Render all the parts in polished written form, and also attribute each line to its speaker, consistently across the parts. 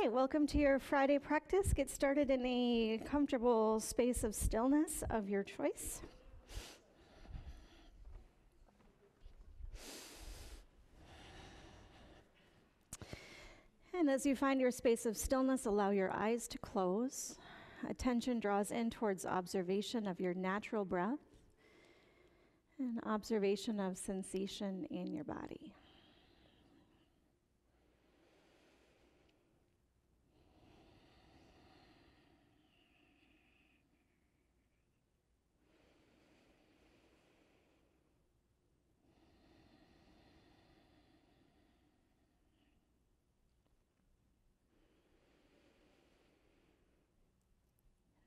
Speaker 1: right, welcome to your Friday practice. Get started in a comfortable space of stillness of your choice. And as you find your space of stillness, allow your eyes to close. Attention draws in towards observation of your natural breath and observation of sensation in your body.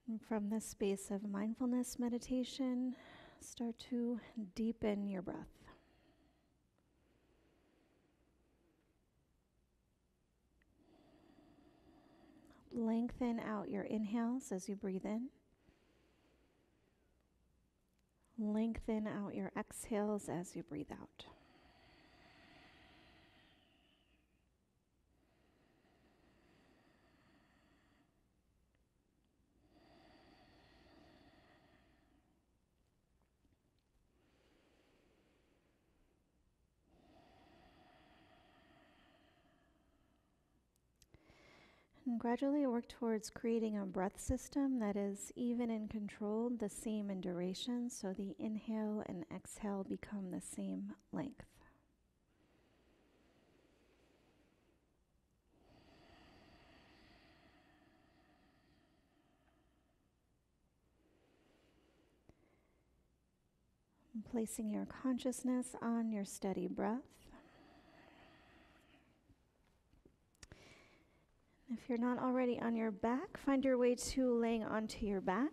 Speaker 1: And from this space of mindfulness meditation, start to deepen your breath. Lengthen out your inhales as you breathe in. Lengthen out your exhales as you breathe out. And gradually work towards creating a breath system that is even and controlled, the same in duration, so the inhale and exhale become the same length. And placing your consciousness on your steady breath. If you're not already on your back, find your way to laying onto your back.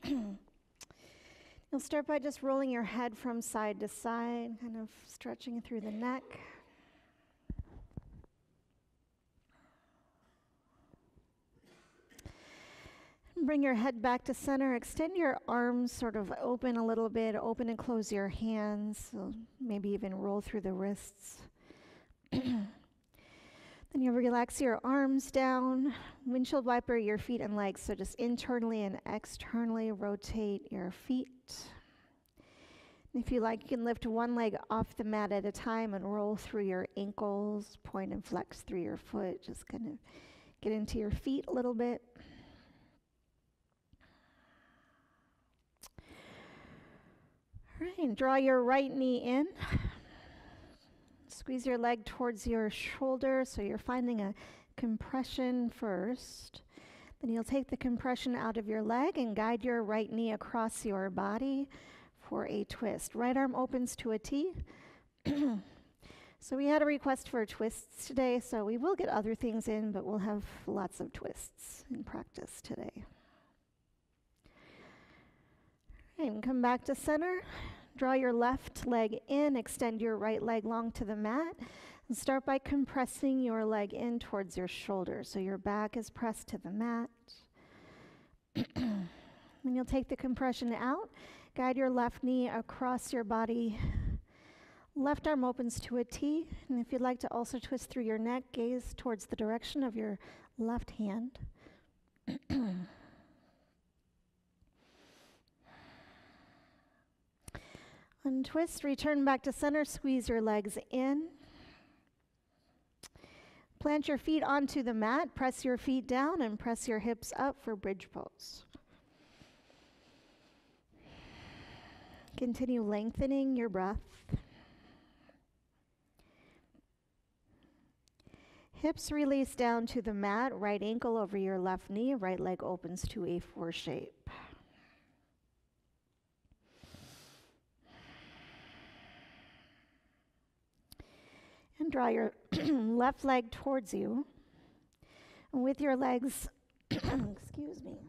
Speaker 1: You'll start by just rolling your head from side to side, kind of stretching through the neck. Bring your head back to center. Extend your arms sort of open a little bit. Open and close your hands. So maybe even roll through the wrists. Then you'll relax your arms down, windshield wiper your feet and legs, so just internally and externally rotate your feet. And if you like, you can lift one leg off the mat at a time and roll through your ankles, point and flex through your foot, just kind of get into your feet a little bit. All right, and draw your right knee in. Squeeze your leg towards your shoulder, so you're finding a compression first. Then you'll take the compression out of your leg and guide your right knee across your body for a twist. Right arm opens to a T. So we had a request for twists today, so we will get other things in, but we'll have lots of twists in practice today. All right, and come back to center. Draw your left leg in, extend your right leg long to the mat, and start by compressing your leg in towards your shoulder. So your back is pressed to the mat. Then you'll take the compression out, guide your left knee across your body. Left arm opens to a T, and if you'd like to also twist through your neck, gaze towards the direction of your left hand. Untwist, return back to center, squeeze your legs in. Plant your feet onto the mat, press your feet down, and press your hips up for bridge pose. Continue lengthening your breath. Hips release down to the mat, right ankle over your left knee, right leg opens to a 4 shape. And draw your left leg towards you. And with your legs, excuse me.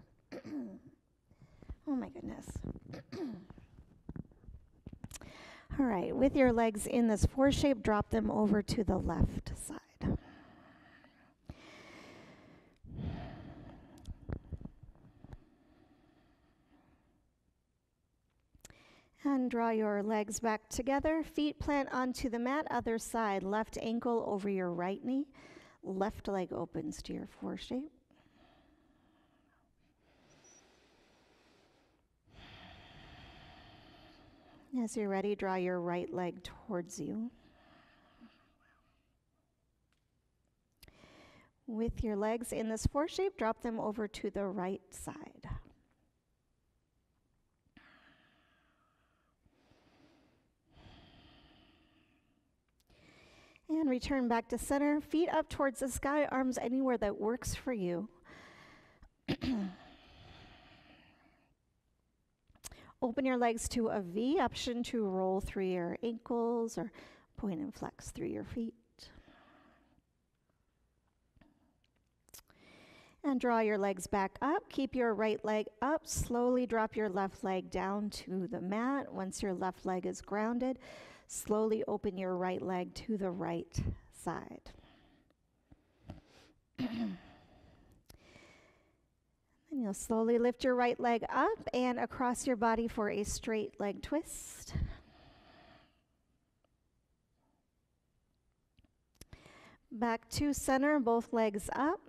Speaker 1: Oh my goodness. All right, with your legs in this 4 shape, drop them over to the left side. And draw your legs back together. Feet plant onto the mat, other side. Left ankle over your right knee. Left leg opens to your 4 shape. As you're ready, draw your right leg towards you. With your legs in this 4 shape, drop them over to the right side. And return back to center, feet up towards the sky, arms anywhere that works for you. Open your legs to a V, option to roll through your ankles or point and flex through your feet. And draw your legs back up. Keep your right leg up. Slowly drop your left leg down to the mat. Once your left leg is grounded, slowly open your right leg to the right side. And you'll slowly lift your right leg up and across your body for a straight leg twist. Back to center, both legs up.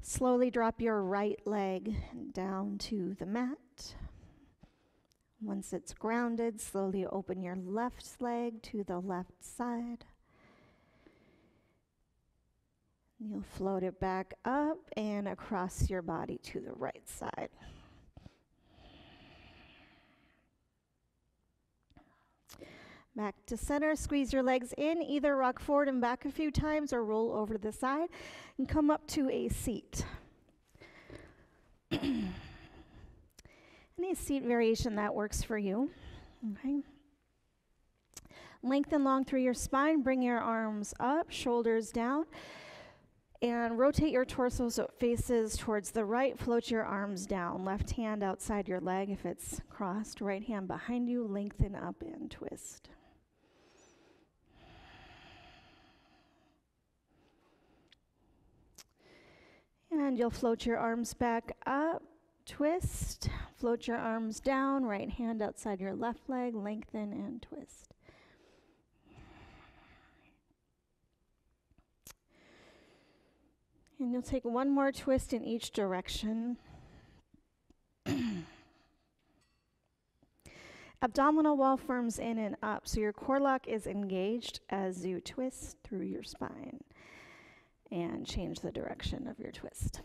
Speaker 1: Slowly drop your right leg down to the mat. Once it's grounded, slowly open your left leg to the left side. You'll float it back up and across your body to the right side. Back to center, squeeze your legs in, either rock forward and back a few times or roll over to the side and come up to a seat. Any seat variation that works for you. Okay. Lengthen long through your spine, bring your arms up, shoulders down, and rotate your torso so it faces towards the right. Float your arms down, left hand outside your leg if it's crossed, right hand behind you, lengthen up and twist. And you'll float your arms back up, twist, float your arms down, right hand outside your left leg, lengthen and twist. And you'll take one more twist in each direction. Abdominal wall firms in and up, so your core lock is engaged as you twist through your spine. And change the direction of your twist.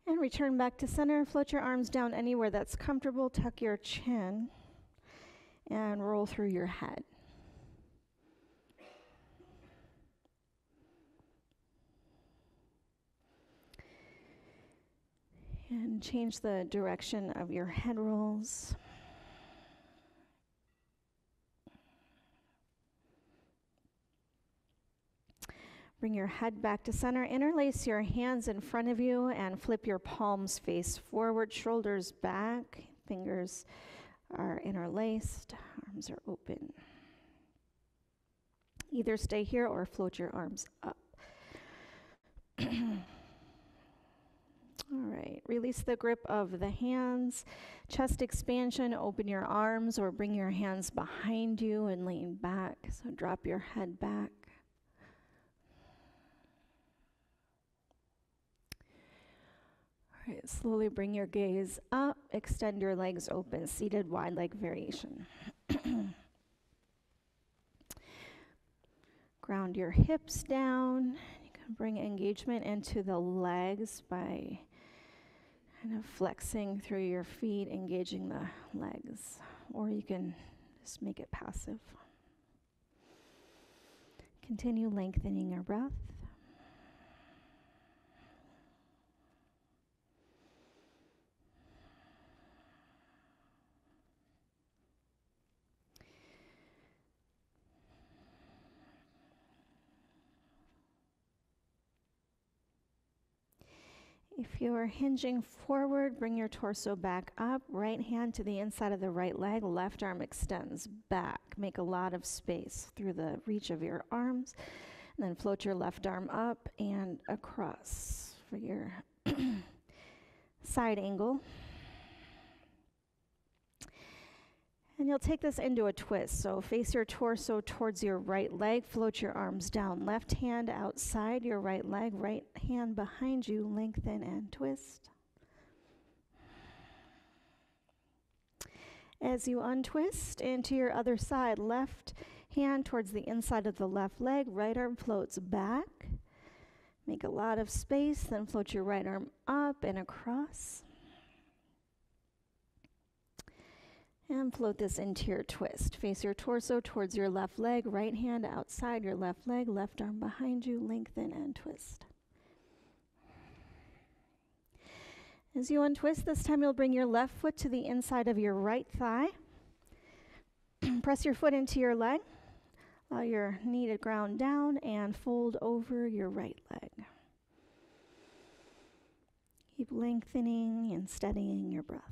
Speaker 1: And return back to center. Float your arms down anywhere that's comfortable. Tuck your chin and roll through your head. And change the direction of your head rolls. Bring your head back to center. Interlace your hands in front of you and flip your palms face forward, shoulders back, fingers are interlaced, arms are open. Either stay here or float your arms up. All right, release the grip of the hands, chest expansion, open your arms or bring your hands behind you and lean back. So drop your head back. All right, slowly bring your gaze up, extend your legs open, seated wide leg variation. Ground your hips down. You can bring engagement into the legs by kind of flexing through your feet, engaging the legs, or you can just make it passive. Continue lengthening your breath. If you're hinging forward, bring your torso back up, right hand to the inside of the right leg, left arm extends back. Make a lot of space through the reach of your arms, and then float your left arm up and across for your side angle. And And you'll take this into a twist. So face your torso towards your right leg, float your arms down. Left hand outside your right leg, right hand behind you, lengthen and twist. As you untwist into your other side, left hand towards the inside of the left leg, right arm floats back. Make a lot of space, then float your right arm up and across. And float this into your twist. Face your torso towards your left leg, right hand outside your left leg, left arm behind you, lengthen and twist. As you untwist, this time you'll bring your left foot to the inside of your right thigh. Press your foot into your leg. Allow your knee to ground down and fold over your right leg. Keep lengthening and steadying your breath.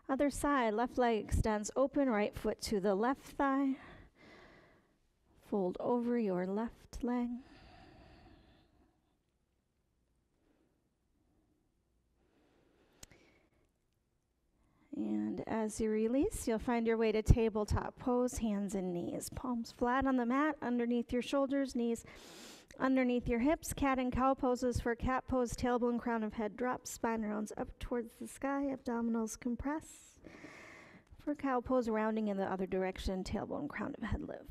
Speaker 1: Other side, left leg extends open, right foot to the left thigh. Fold over your left leg. And as you release, you'll find your way to tabletop pose, hands and knees. Palms flat on the mat, underneath your shoulders, knees underneath your hips. Cat and cow poses for cat pose, tailbone, crown of head drops, spine rounds up towards the sky, abdominals compress. For cow pose, rounding in the other direction, tailbone, crown of head lift.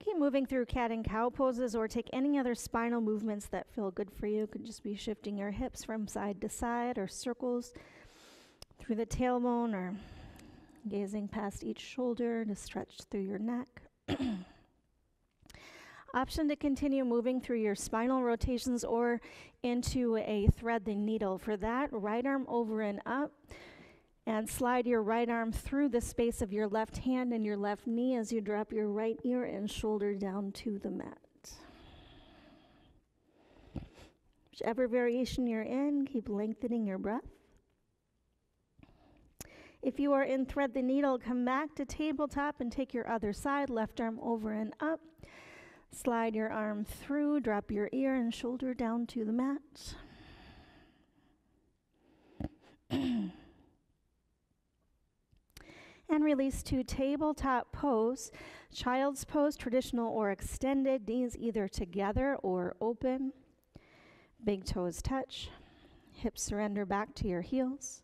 Speaker 1: Keep moving through cat and cow poses, or take any other spinal movements that feel good for you. It could just be shifting your hips from side to side, or circles through the tailbone, or gazing past each shoulder to stretch through your neck. Option to continue moving through your spinal rotations or into a thread the needle. For that, right arm over and up, and slide your right arm through the space of your left hand and your left knee as you drop your right ear and shoulder down to the mat. Whichever variation you're in, keep lengthening your breath. If you are in thread the needle, come back to tabletop and take your other side, left arm over and up. Slide your arm through, drop your ear and shoulder down to the mat. And release to tabletop pose, child's pose, traditional or extended, knees either together or open. Big toes touch, hips surrender back to your heels,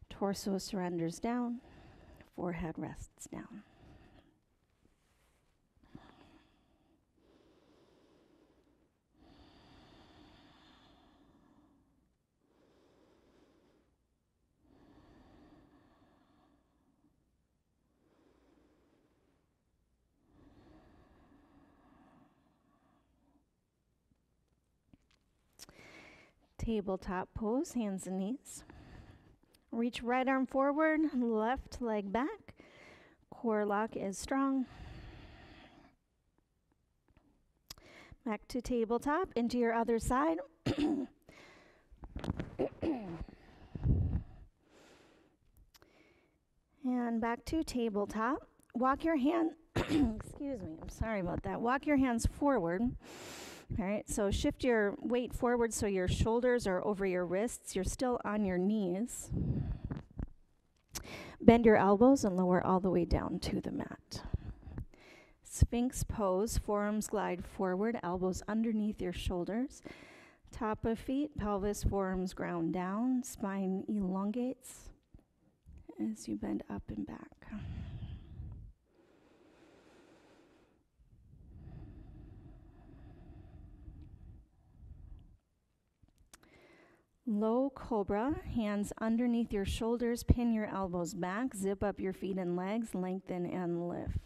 Speaker 1: torso surrenders down, forehead rests down. Tabletop pose, hands and knees. Reach right arm forward, left leg back. Core lock is strong. Back to tabletop, into your other side. And back to tabletop. Walk your hand, excuse me, I'm sorry about that. Walk your hands forward. All right, so shift your weight forward so your shoulders are over your wrists. You're still on your knees. Bend your elbows and lower all the way down to the mat. Sphinx pose, forearms glide forward, elbows underneath your shoulders. Top of feet, pelvis, forearms ground down, spine elongates as you bend up and back. Low cobra, hands underneath your shoulders, pin your elbows back, zip up your feet and legs, lengthen and lift.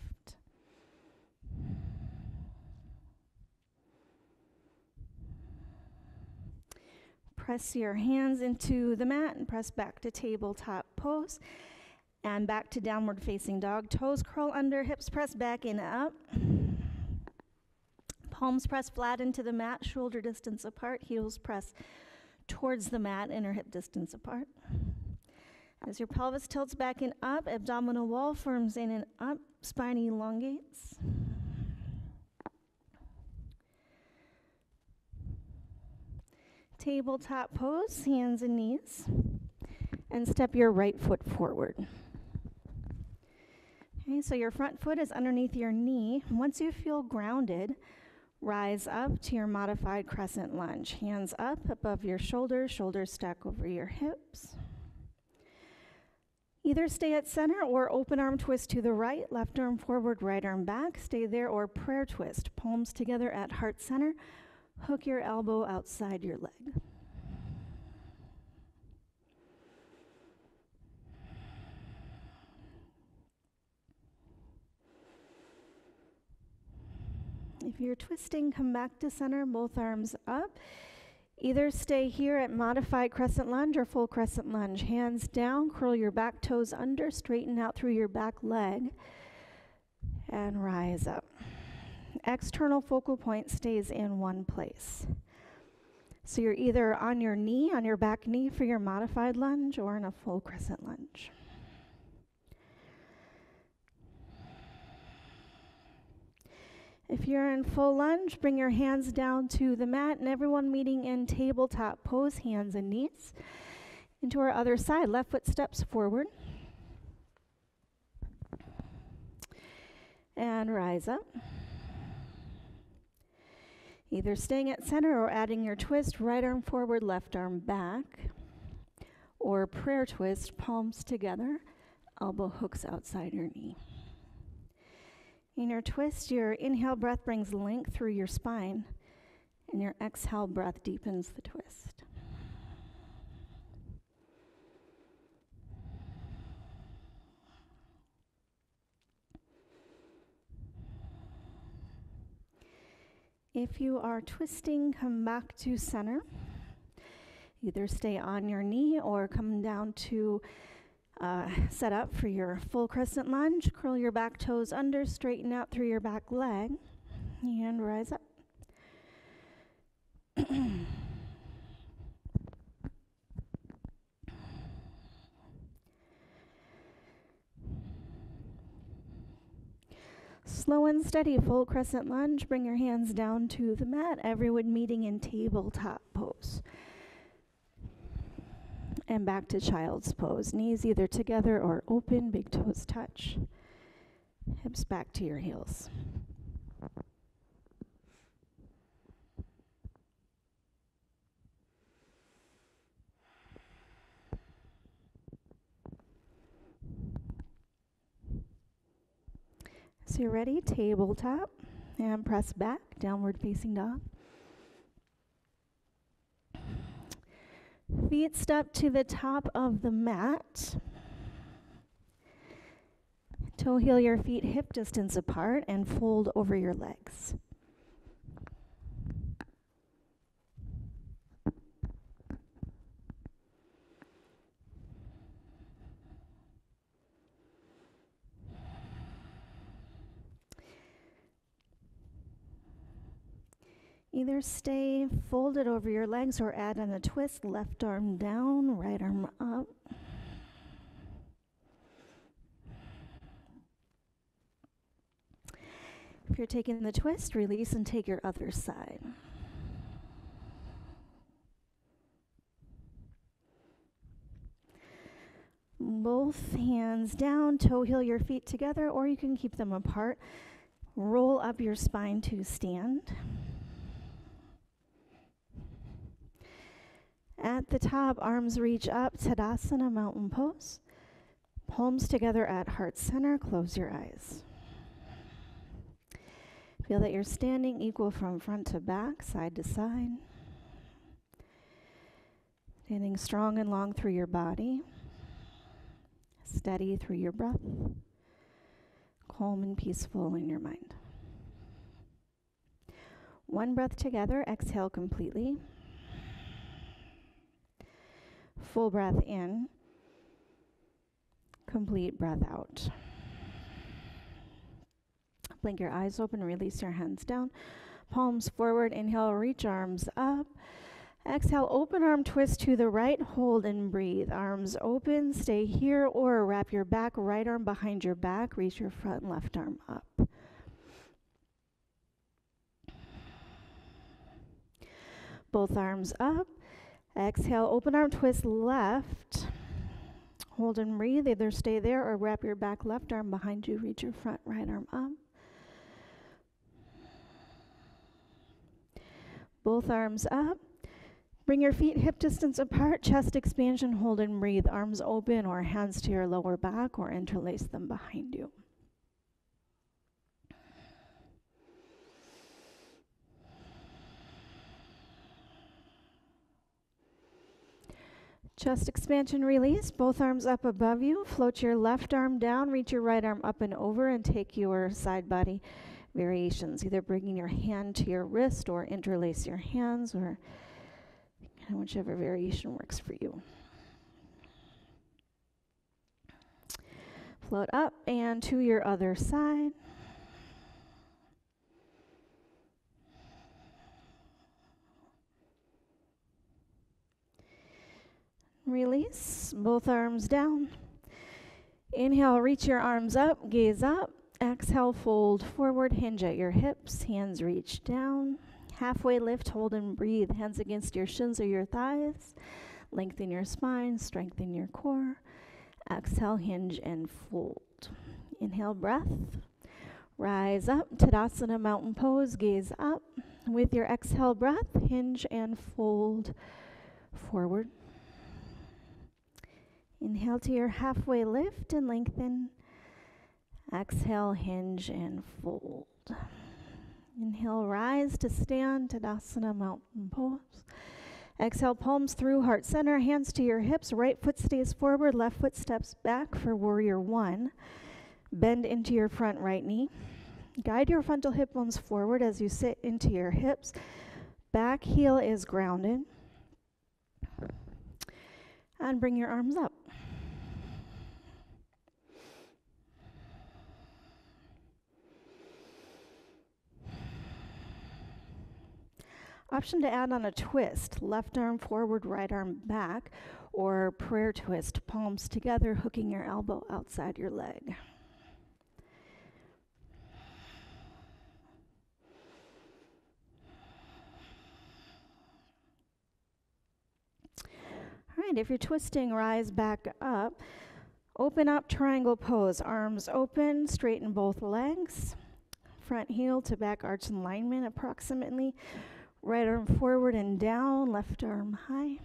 Speaker 1: Press your hands into the mat and press back to tabletop pose and back to downward facing dog. Toes curl under, hips press back and up. Palms press flat into the mat, shoulder distance apart, heels press towards the mat, inner hip distance apart. As your pelvis tilts back and up, abdominal wall firms in and up, spine elongates. Tabletop pose, hands and knees. And step your right foot forward. Okay, so your front foot is underneath your knee. Once you feel grounded, rise up to your modified crescent lunge. Hands up above your shoulders, shoulders stack over your hips. Either stay at center or open arm twist to the right, left arm forward, right arm back. Stay there, or prayer twist, palms together at heart center. Hook your elbow outside your leg. If you're twisting, come back to center, both arms up. Either stay here at modified crescent lunge or full crescent lunge. Hands down, curl your back toes under, straighten out through your back leg, and rise up. External focal point stays in one place. So you're either on your knee, on your back knee for your modified lunge, or in a full crescent lunge. If you're in full lunge, bring your hands down to the mat, and everyone meeting in tabletop pose, hands and knees. Into our other side, left foot steps forward. And rise up. Either staying at center or adding your twist, right arm forward, left arm back. Or prayer twist, palms together, elbow hooks outside your knee. In your twist, your inhale breath brings length through your spine, and your exhale breath deepens the twist. If you are twisting, come back to center. Either stay on your knee or come down to set up for your full crescent lunge. Curl your back toes under, straighten out through your back leg, and rise up. Slow and steady, full crescent lunge. Bring your hands down to the mat. Everyone meeting in tabletop pose. And back to child's pose. Knees either together or open, big toes touch. Hips back to your heels. So you're ready, tabletop, and press back, downward facing dog. Feet step to the top of the mat. Toe heel your feet hip distance apart and fold over your legs. Either stay folded over your legs or add on a twist, left arm down, right arm up. If you're taking the twist, release and take your other side. Both hands down, toe heel your feet together, or you can keep them apart. Roll up your spine to stand. At the top, arms reach up, Tadasana, mountain pose. Palms together at heart center, close your eyes. Feel that you're standing equal from front to back, side to side. Standing strong and long through your body. Steady through your breath. Calm and peaceful in your mind. One breath together, exhale completely. Full breath in, complete breath out. Blink your eyes open, release your hands down. Palms forward, inhale, reach arms up. Exhale, open arm twist to the right, hold and breathe. Arms open, stay here, or wrap your back, right arm behind your back, reach your front and left arm up. Both arms up. Exhale, open arm twist left. Hold and breathe. Either stay there or wrap your back left arm behind you. Reach your front right arm up. Both arms up. Bring your feet hip distance apart. Chest expansion. Hold and breathe. Arms open or hands to your lower back or interlace them behind you. Chest expansion, release. Both arms up above you. Float your left arm down. Reach your right arm up and over and take your side body variations. Either bringing your hand to your wrist or interlace your hands, or whichever variation works for you. Float up and to your other side. Release, both arms down. Inhale, reach your arms up, gaze up. Exhale, fold forward, hinge at your hips, hands reach down. Halfway lift, hold and breathe, hands against your shins or your thighs. Lengthen your spine, strengthen your core. Exhale, hinge and fold. Inhale, breath. Rise up, Tadasana, mountain pose, gaze up. With your exhale breath, hinge and fold forward. Inhale to your halfway lift and lengthen. Exhale, hinge and fold. Inhale, rise to stand, Tadasana, mountain pose. Exhale, palms through, heart center, hands to your hips. Right foot stays forward, left foot steps back for warrior one. Bend into your front right knee. Guide your frontal hip bones forward as you sit into your hips. Back heel is grounded. And bring your arms up. Option to add on a twist, left arm forward, right arm back, or prayer twist, palms together, hooking your elbow outside your leg. All right, if you're twisting, rise back up. Open up, triangle pose, arms open, straighten both legs. Front heel to back arch alignment approximately. Right arm forward and down, left arm high.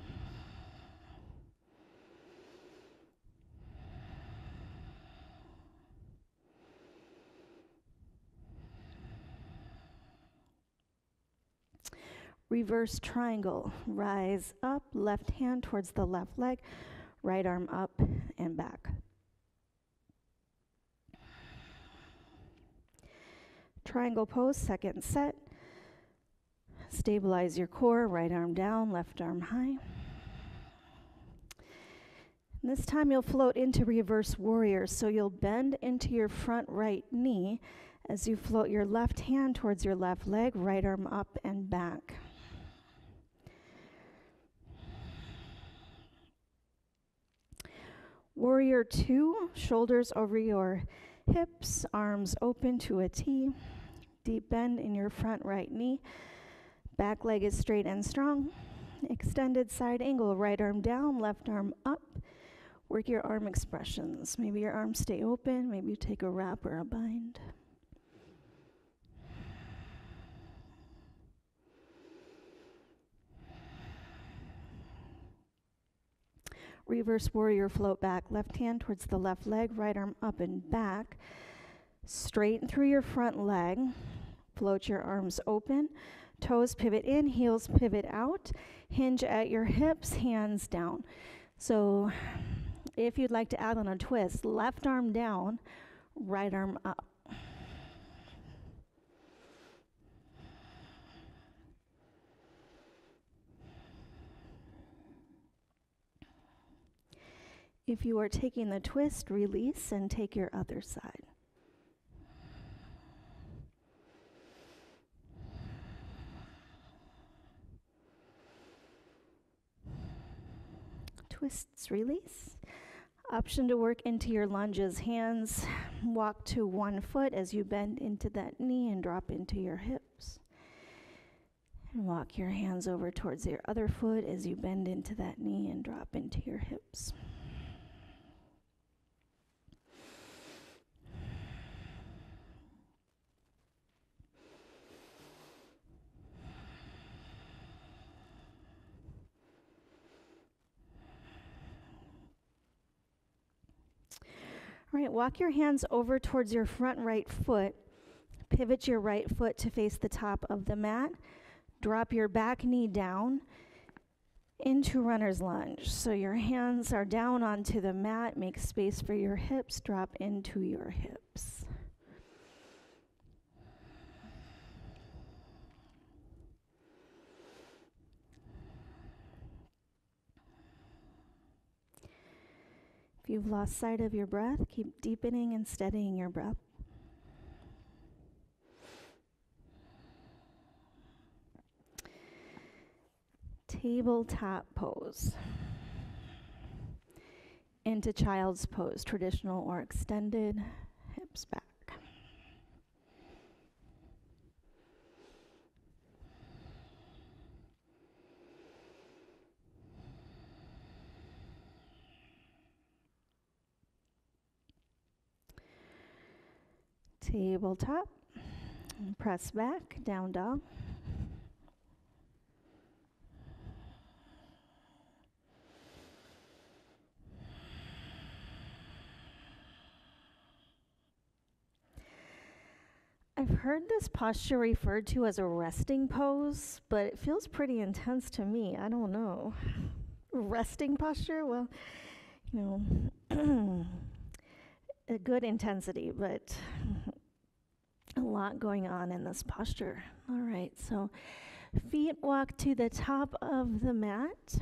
Speaker 1: Reverse triangle, rise up, left hand towards the left leg, right arm up and back. Triangle pose, second set. Stabilize your core, right arm down, left arm high. And this time you'll float into reverse warrior, so you'll bend into your front right knee as you float your left hand towards your left leg, right arm up and back. Warrior two, shoulders over your hips, arms open to a T. Deep bend in your front right knee. Back leg is straight and strong. Extended side angle, right arm down, left arm up. Work your arm expressions. Maybe your arms stay open, maybe you take a wrap or a bind. Reverse warrior, float back, left hand towards the left leg, right arm up and back. Straighten through your front leg. Float your arms open. Toes pivot in, heels pivot out. Hinge at your hips, hands down. So if you'd like to add on a twist, left arm down, right arm up. If you are taking the twist, release and take your other side. Twists, release. Option to work into your lunges. Hands walk to one foot as you bend into that knee and drop into your hips. And walk your hands over towards your other foot as you bend into that knee and drop into your hips. All right, walk your hands over towards your front right foot. Pivot your right foot to face the top of the mat. Drop your back knee down into runner's lunge. So your hands are down onto the mat. Make space for your hips. Drop into your hips. If you've lost sight of your breath, keep deepening and steadying your breath. Tabletop pose. Into child's pose, traditional or extended, hips back. Tabletop, press back, down dog. I've heard this posture referred to as a resting pose, but it feels pretty intense to me. I don't know. Resting posture? Well, you know, a good intensity, but a lot going on in this posture. All right, so feet walk to the top of the mat.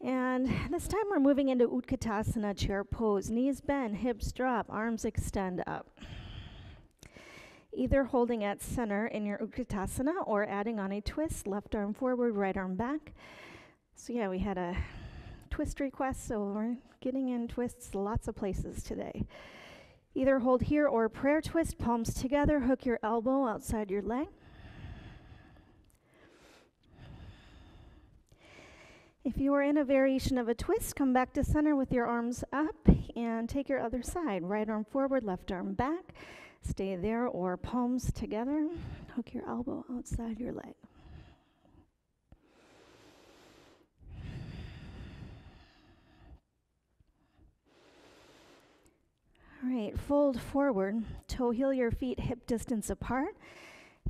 Speaker 1: And this time we're moving into Utkatasana, chair pose. Knees bend, hips drop, arms extend up. Either holding at center in your Utkatasana or adding on a twist, left arm forward, right arm back. So yeah, we had a twist request, so we're getting in twists lots of places today. Either hold here or prayer twist, palms together, hook your elbow outside your leg. If you are in a variation of a twist, come back to center with your arms up and take your other side. Right arm forward, left arm back. Stay there or palms together. Hook your elbow outside your leg. All right, fold forward. Toe heel your feet hip distance apart.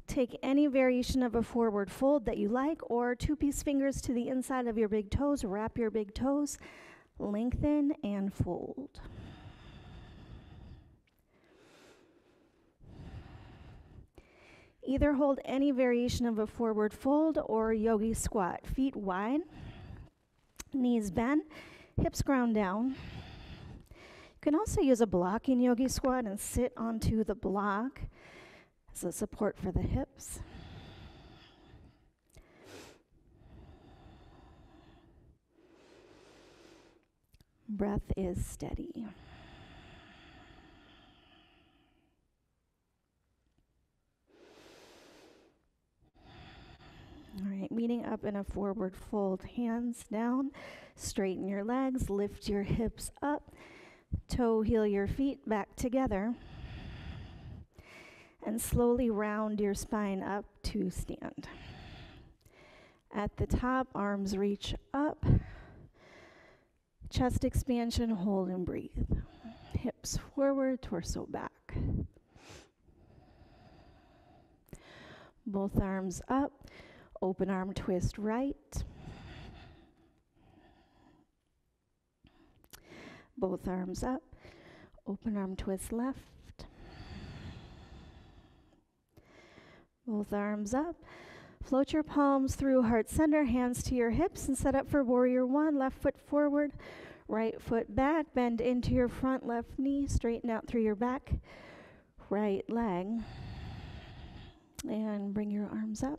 Speaker 1: Take any variation of a forward fold that you like, or two-piece fingers to the inside of your big toes. Wrap your big toes, lengthen, and fold. Either hold any variation of a forward fold or yogi squat. Feet wide, knees bend, hips ground down. You can also use a block in yogi squat and sit onto the block as a support for the hips. Breath is steady. All right, meeting up in a forward fold, hands down, straighten your legs, lift your hips up, toe heel your feet back together, and slowly round your spine up to stand. At the top, arms reach up, chest expansion, hold and breathe. Hips forward, torso back. Both arms up, open arm twist right. Both arms up, open arm twist left. Both arms up. Float your palms through heart center, hands to your hips, and set up for warrior one. Left foot forward, right foot back. Bend into your front left knee, straighten out through your back. Right leg. And bring your arms up.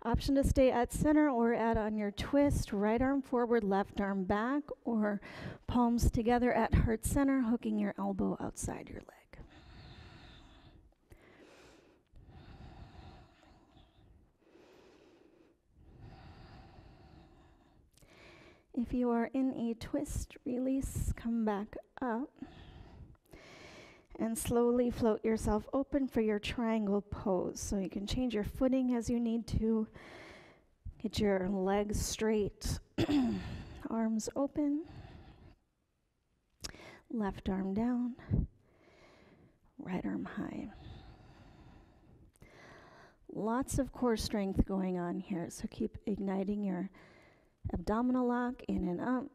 Speaker 1: Option to stay at center or add on your twist. Right arm forward, left arm back, or palms together at heart center, hooking your elbow outside your leg. If you are in a twist, release, come back up. And slowly float yourself open for your triangle pose. So you can change your footing as you need to. Get your legs straight, arms open. Left arm down, right arm high. Lots of core strength going on here, so keep igniting your abdominal lock in and up.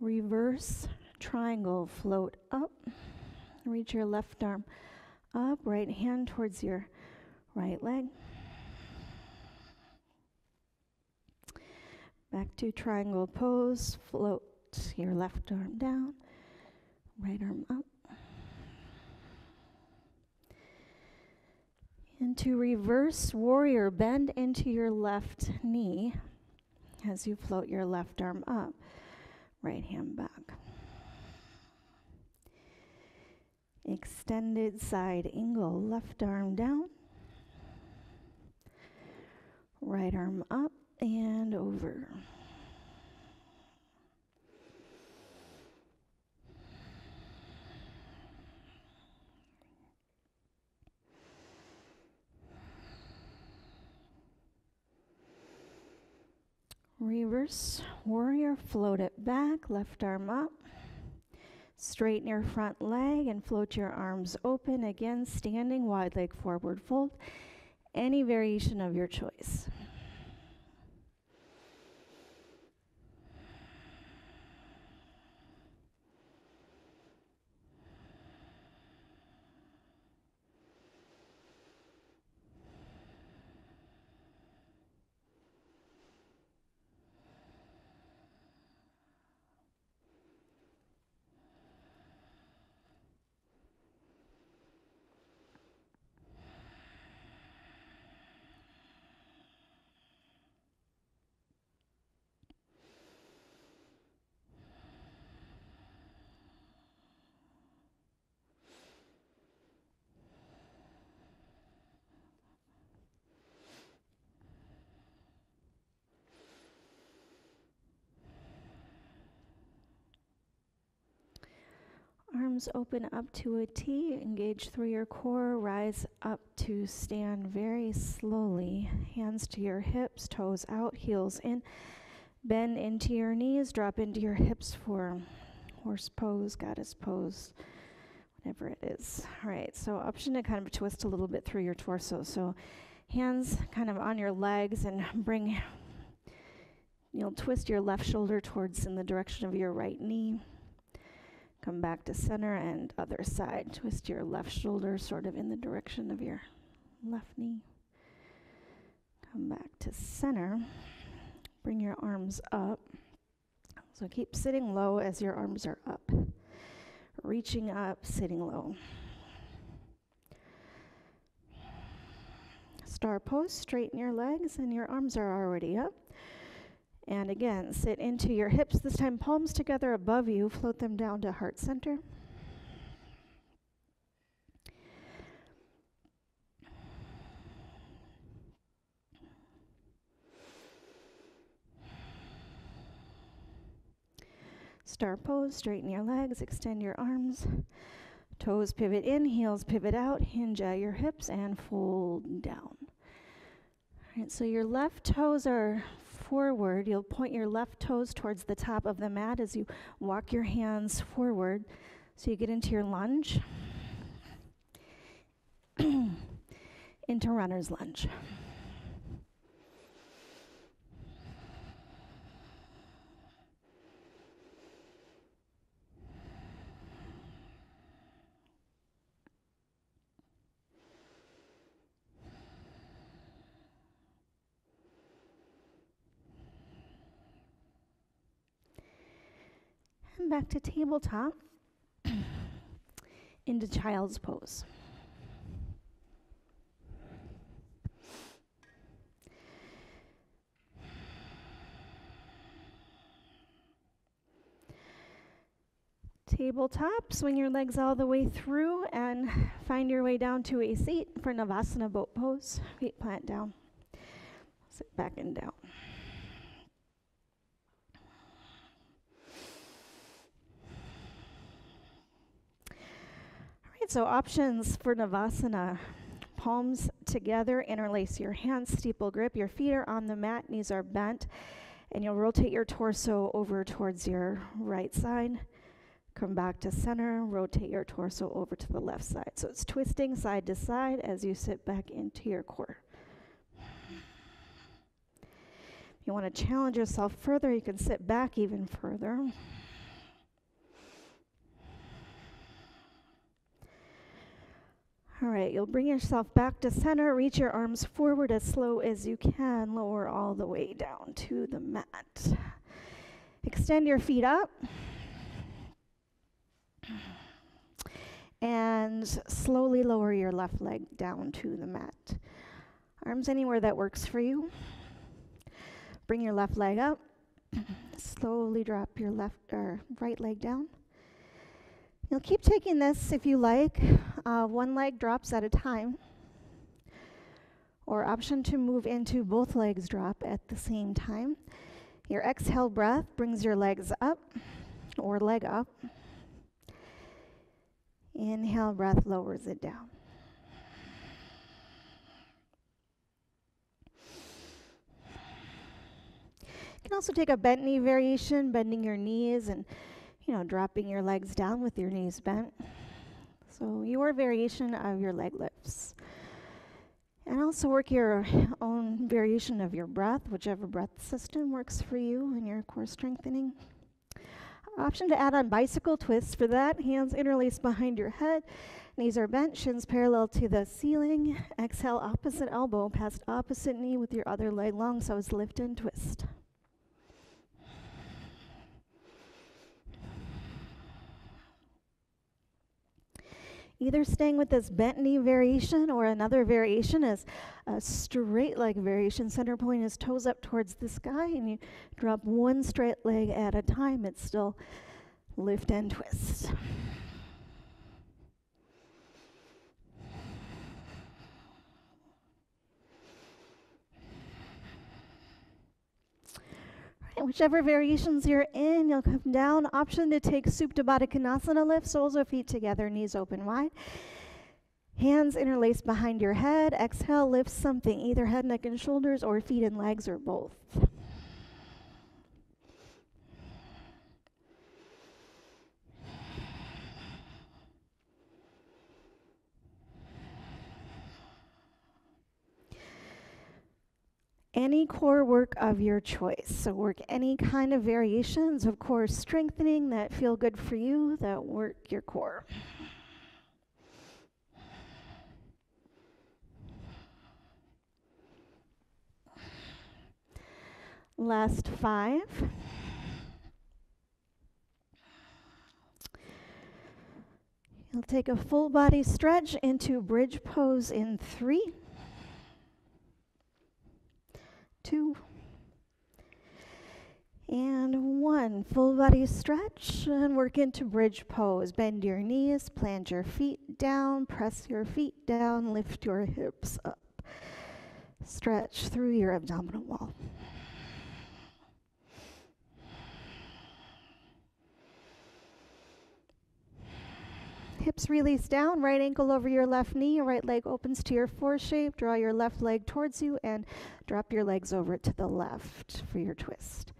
Speaker 1: Reverse triangle, float up. Reach your left arm up, right hand towards your right leg. Back to triangle pose, float your left arm down, right arm up. Into reverse warrior, bend into your left knee as you float your left arm up, right hand back. Extended side angle, left arm down, right arm up and over. Reverse warrior, float it back, left arm up. Straighten your front leg and float your arms open. Again, standing wide leg forward fold. Any variation of your choice. Arms open up to a T, engage through your core, rise up to stand very slowly. Hands to your hips, toes out, heels in. Bend into your knees, drop into your hips for horse pose, goddess pose, whatever it is. All right, so option to kind of twist a little bit through your torso. So hands kind of on your legs and you'll twist your left shoulder towards in the direction of your right knee. Come back to center and other side. Twist your left shoulder sort of in the direction of your left knee. Come back to center. Bring your arms up. So keep sitting low as your arms are up. Reaching up, sitting low. Star pose, straighten your legs and your arms are already up. And again, sit into your hips, this time palms together above you, float them down to heart center. Star pose, straighten your legs, extend your arms. Toes pivot in, heels pivot out, hinge at your hips and fold down. All right, so your left toes are forward. You'll point your left toes towards the top of the mat as you walk your hands forward. So you get into your lunge, into runner's lunge. And back to tabletop, into child's pose. Tabletop, swing your legs all the way through and find your way down to a seat for Navasana boat pose. Feet plant down. Sit back and down. All right, so options for Navasana. Palms together, interlace your hands, steeple grip. Your feet are on the mat, knees are bent, and you'll rotate your torso over towards your right side. Come back to center, rotate your torso over to the left side. So it's twisting side to side as you sit back into your core. If you want to challenge yourself further, you can sit back even further. All right, you'll bring yourself back to center, reach your arms forward as slow as you can, lower all the way down to the mat. Extend your feet up. And slowly lower your left leg down to the mat. Arms anywhere that works for you. Bring your left leg up. Slowly drop your left or right leg down. You'll keep taking this if you like. One leg drops at a time. Or option to move into both legs drop at the same time. Your exhale breath brings your legs up or leg up. Inhale, breath lowers it down. You can also take a bent knee variation, bending your knees and, dropping your legs down with your knees bent. So your variation of your leg lifts. And also work your own variation of your breath, whichever breath system works for you in your core strengthening. Option to add on bicycle twists. For that, hands interlace behind your head, knees are bent, shins parallel to the ceiling. Exhale, opposite elbow past opposite knee with your other leg long, so as lift and twist. Either staying with this bent knee variation or another variation is a straight leg variation. Center point is toes up towards the sky, and you drop one straight leg at a time. It's still lift and twist. Right, whichever variations you're in, you'll come down. Option to take Sept to Batakanasana lift, soles of feet together, knees open wide. Hands interlace behind your head. Exhale, lift something, either head, neck, and shoulders, or feet and legs, or both. Any core work of your choice. So work any kind of variations of core strengthening that feel good for you, that work your core. Last 5. You'll take a full body stretch into bridge pose in 3, 2, and 1. Full body stretch and work into bridge pose. Bend your knees, plant your feet down, press your feet down, lift your hips up. Stretch through your abdominal wall. Hips release down, right ankle over your left knee, your right leg opens to your 4 shape. Draw your left leg towards you and drop your legs over to the left for your twist.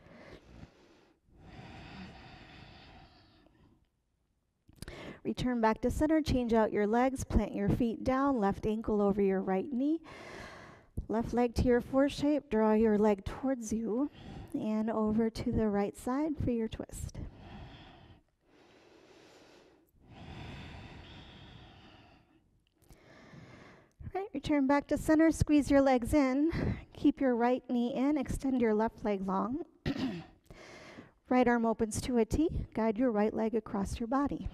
Speaker 1: Return back to center, change out your legs, plant your feet down, left ankle over your right knee. Left leg to your 4 shape, draw your leg towards you and over to the right side for your twist. Right, return back to center, squeeze your legs in, keep your right knee in, extend your left leg long. Right arm opens to a T, guide your right leg across your body.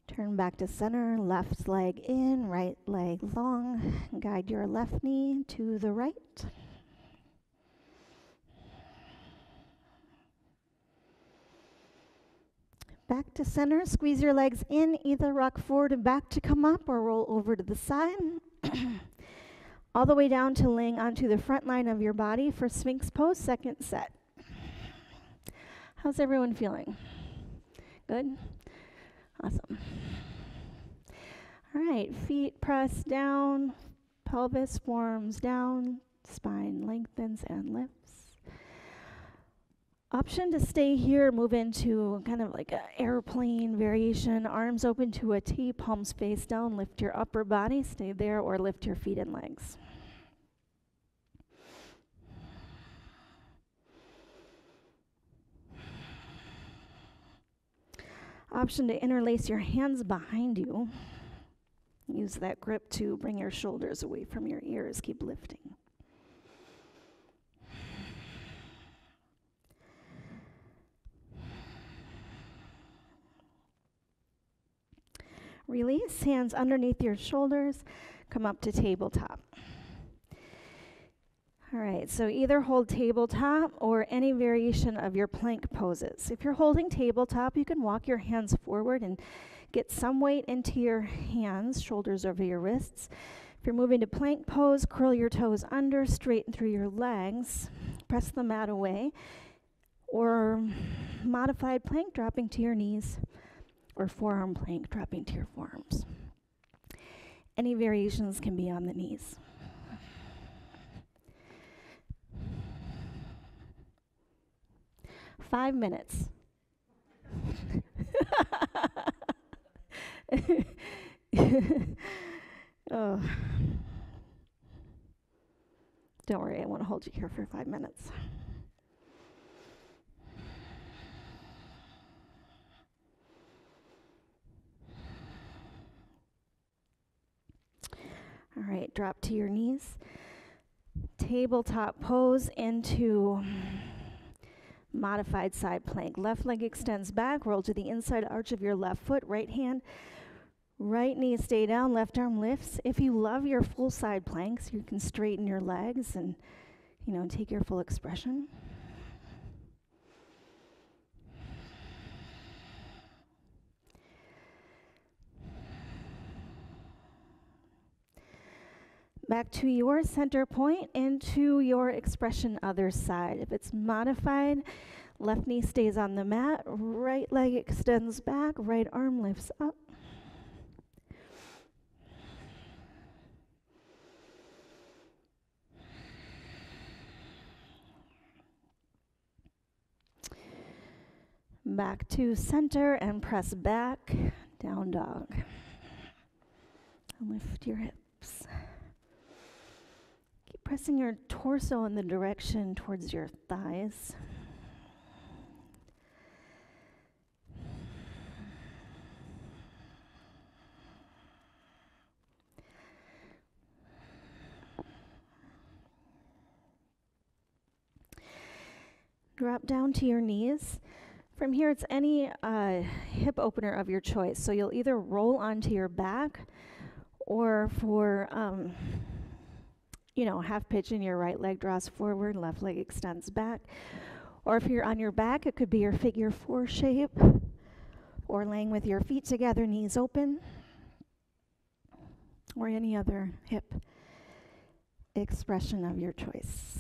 Speaker 1: Turn back to center, left leg in, right leg long, guide your left knee to the right. back to center. Squeeze your legs in, either rock forward and back to come up or roll over to the side. All the way down to laying onto the front line of your body for Sphinx Pose, second set. How's everyone feeling? Good? Awesome. All right, feet press down, pelvis forms down, spine lengthens and lifts. Option to stay here, move into kind of like an airplane variation. Arms open to a T, palms face down. Lift your upper body, stay there, or lift your feet and legs. Option to interlace your hands behind you. Use that grip to bring your shoulders away from your ears. Keep lifting. Release, hands underneath your shoulders. Come up to tabletop. All right, so either hold tabletop or any variation of your plank poses. If you're holding tabletop, you can walk your hands forward and get some weight into your hands, shoulders over your wrists. If you're moving to plank pose, curl your toes under, straighten through your legs, press the mat away, or modified plank, dropping to your knees, or forearm plank, dropping to your forearms. Any variations can be on the knees. Five minutes. Oh. Don't worry, I won't hold you here for 5 minutes. All right, drop to your knees. Tabletop pose into modified side plank. Left leg extends back, roll to the inside arch of your left foot, right hand, right knee stay down, left arm lifts. If you love your full side planks, you can straighten your legs and, take your full expression. Back to your center point, into your expression other side. If it's modified, left knee stays on the mat, right leg extends back, right arm lifts up. Back to center and press back, down dog. And lift your hips. Keep pressing your torso in the direction towards your thighs. Drop down to your knees. From here, it's any hip opener of your choice. So you'll either roll onto your back, or for, half pigeon, your right leg draws forward, left leg extends back. Or if you're on your back, it could be your figure 4 shape, or laying with your feet together, knees open, or any other hip expression of your choice.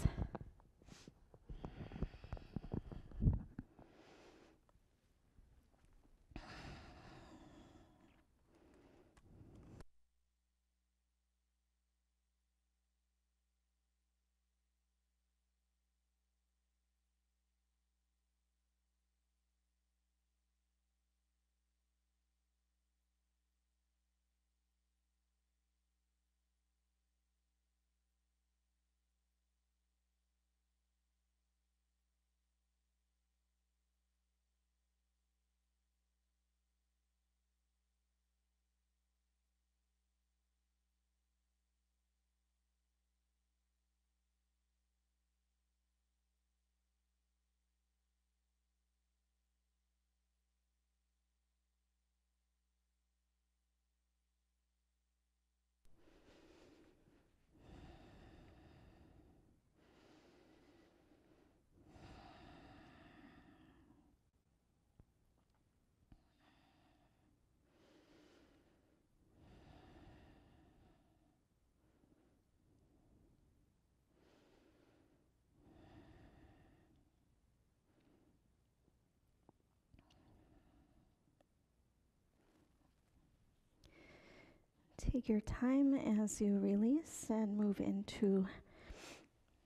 Speaker 1: Take your time as you release and move into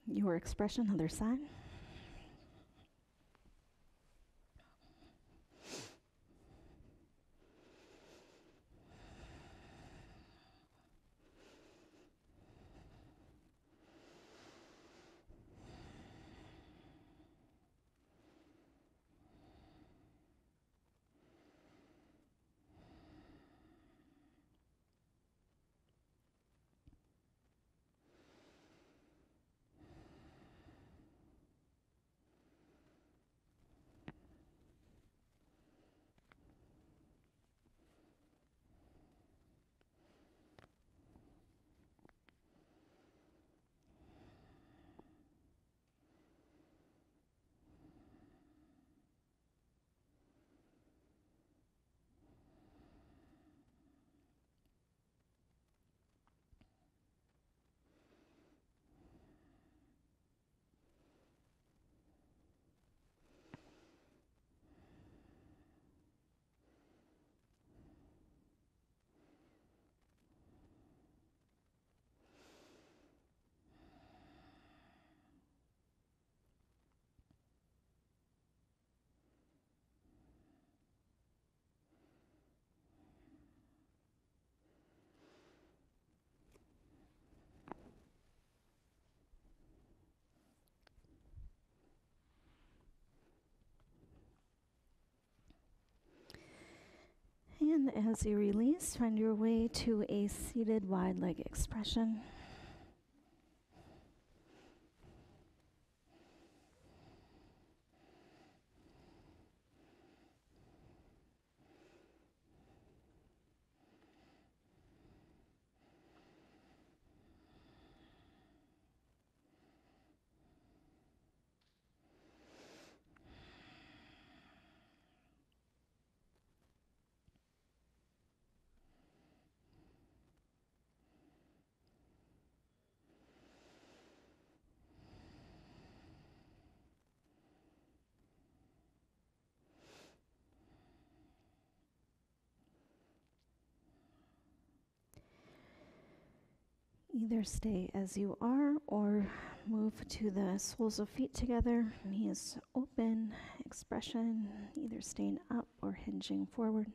Speaker 1: your expression, other side. And as you release, find your way to a seated wide leg expression. Either stay as you are or move to the soles of feet together, knees open, expression, either staying up or hinging forward.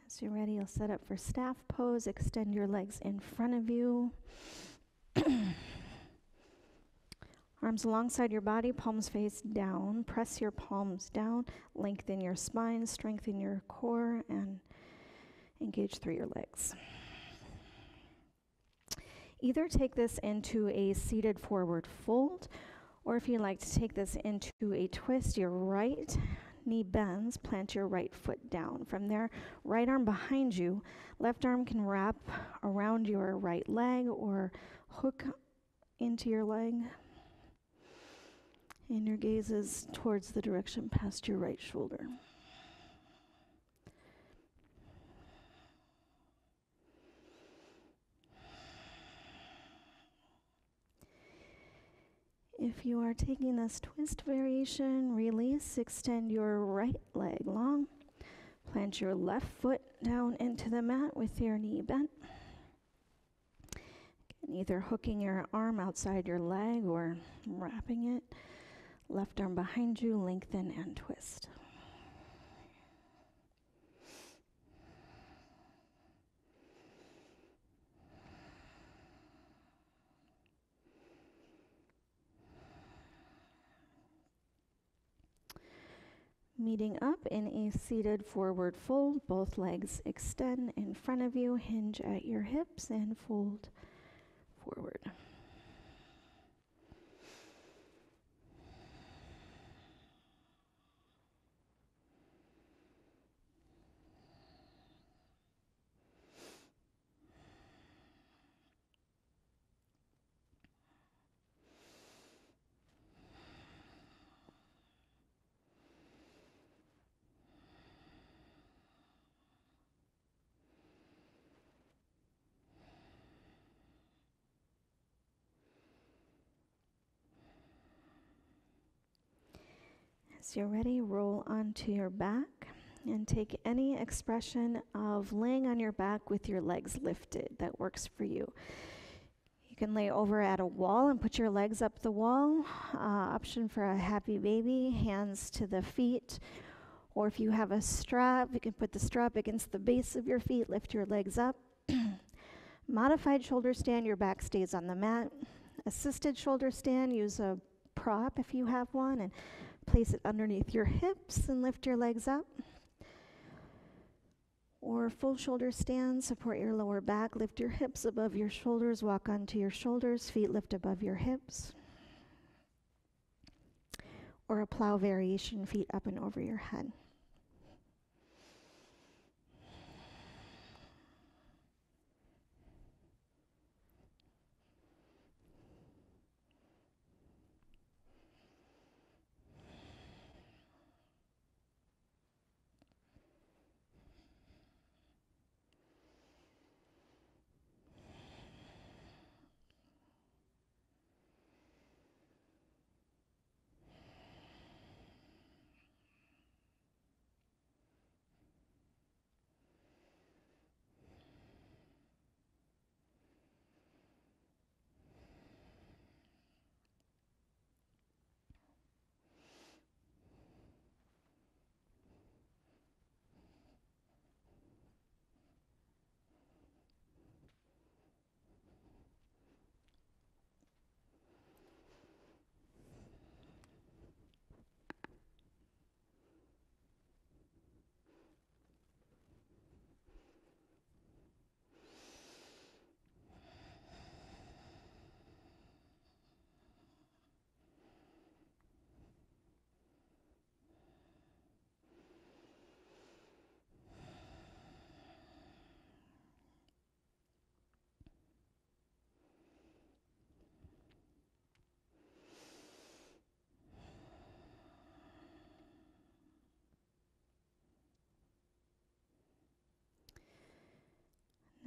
Speaker 1: As you're ready, you'll set up for staff pose. Extend your legs in front of you. Arms alongside your body, palms face down. Press your palms down. Lengthen your spine, strengthen your core, and engage through your legs. Either take this into a seated forward fold, or if you'd like to take this into a twist, your right knee bends, plant your right foot down. From there, right arm behind you, left arm can wrap around your right leg or hook into your leg. And your gaze is towards the direction past your right shoulder. If you are taking this twist variation, release, extend your right leg long. Plant your left foot down into the mat with your knee bent. Again, either hooking your arm outside your leg or wrapping it. Left arm behind you, lengthen and twist. Meeting up in a seated forward fold, both legs extend in front of you, hinge at your hips and fold forward. As you're ready, roll onto your back and take any expression of laying on your back with your legs lifted that works for you. You can lay over at a wall and put your legs up the wall. Option for a happy baby, hands to the feet. Or if you have a strap, you can put the strap against the base of your feet, lift your legs up. Modified shoulder stand, your back stays on the mat. Assisted shoulder stand, use a prop if you have one, and place it underneath your hips and lift your legs up. Or full shoulder stand, support your lower back, lift your hips above your shoulders, walk onto your shoulders, feet lift above your hips. Or a plow variation, feet up and over your head.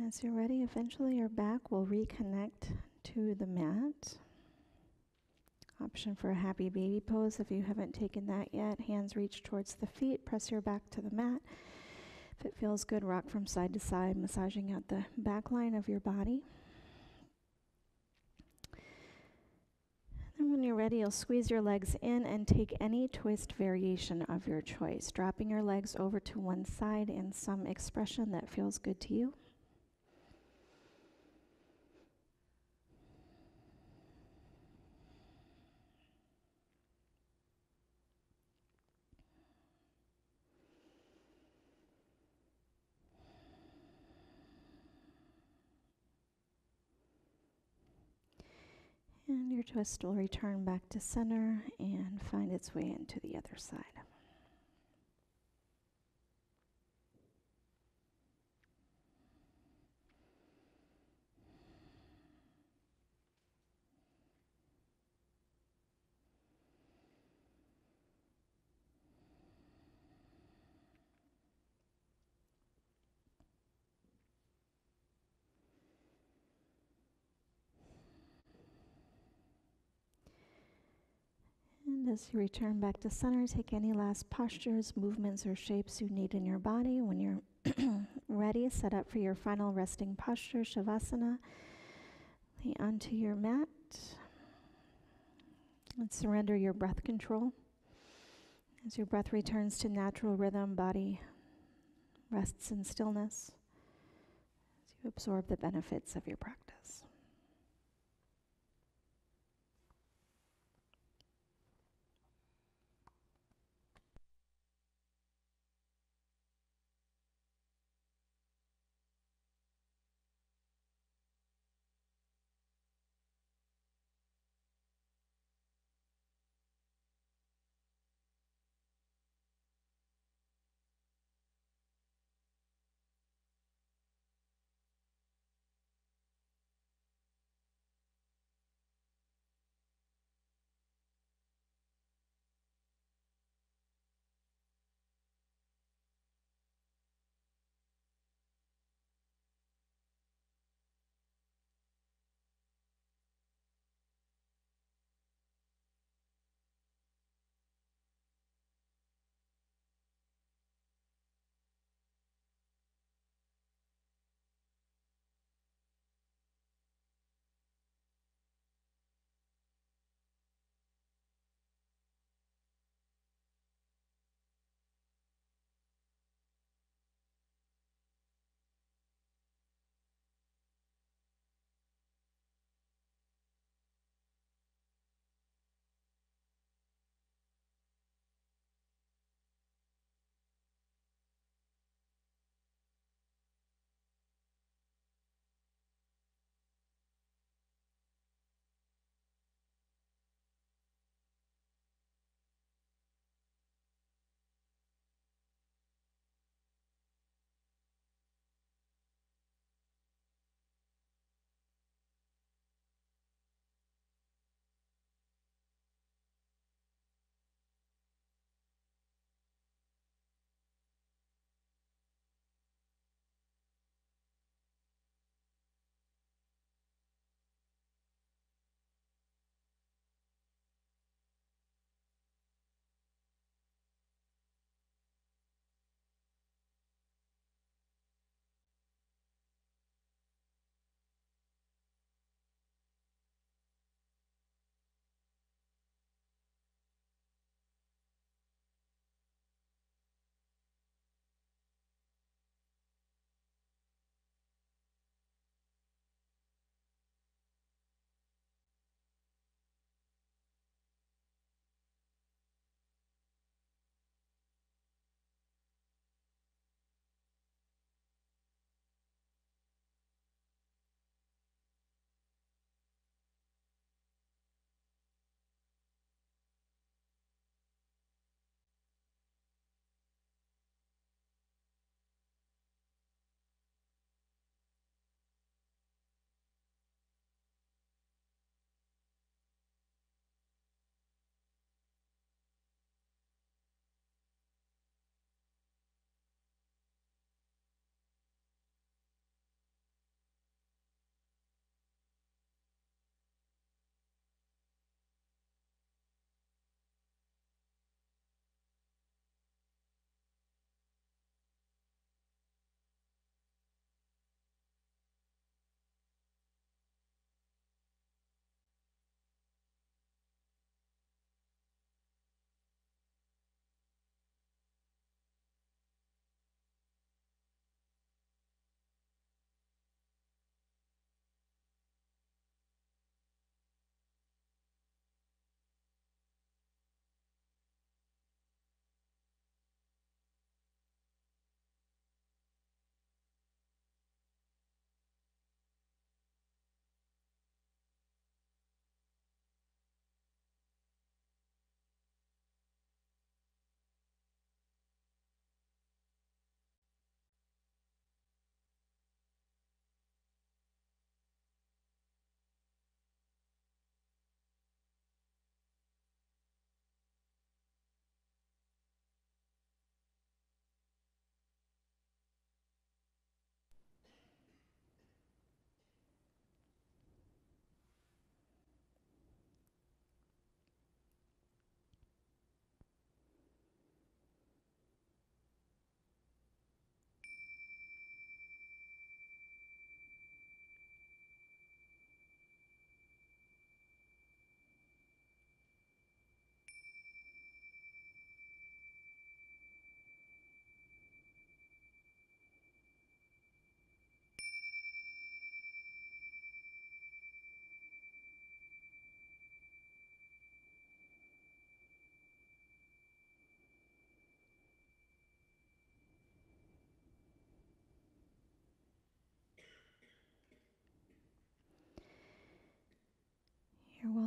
Speaker 1: As you're ready, eventually your back will reconnect to the mat. Option for a happy baby pose if you haven't taken that yet. Hands reach towards the feet, press your back to the mat. If it feels good, rock from side to side, massaging out the back line of your body. And when you're ready, you'll squeeze your legs in and take any twist variation of your choice, dropping your legs over to one side in some expression that feels good to you. And your twist will return back to center and find its way into the other side. And as you return back to center, take any last postures, movements, or shapes you need in your body. When you're ready, set up for your final resting posture, Shavasana. Lay onto your mat and surrender your breath control. As your breath returns to natural rhythm, body rests in stillness as you absorb the benefits of your practice.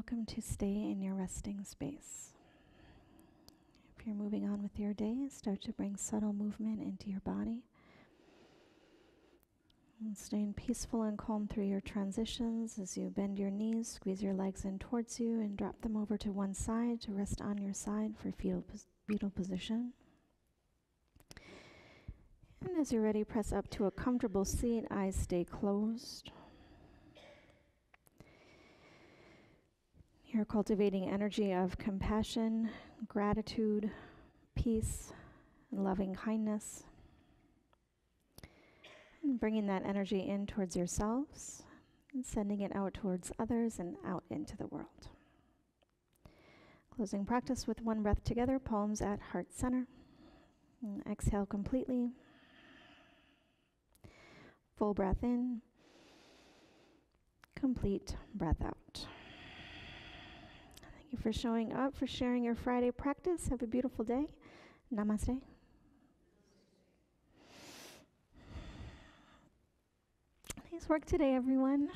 Speaker 1: welcome to stay in your resting space. If you're moving on with your day, start to bring subtle movement into your body. And staying peaceful and calm through your transitions as you bend your knees, squeeze your legs in towards you, and drop them over to one side to rest on your side for fetal position. And as you're ready, press up to a comfortable seat, eyes stay closed. You're cultivating energy of compassion, gratitude, peace, and loving kindness. And bringing that energy in towards yourselves and sending it out towards others and out into the world. Closing practice with one breath together, palms at heart center. And exhale completely. Full breath in. Complete breath out. Thank you for showing up, for sharing your Friday practice. Have a beautiful day. Namaste. Nice work today, everyone.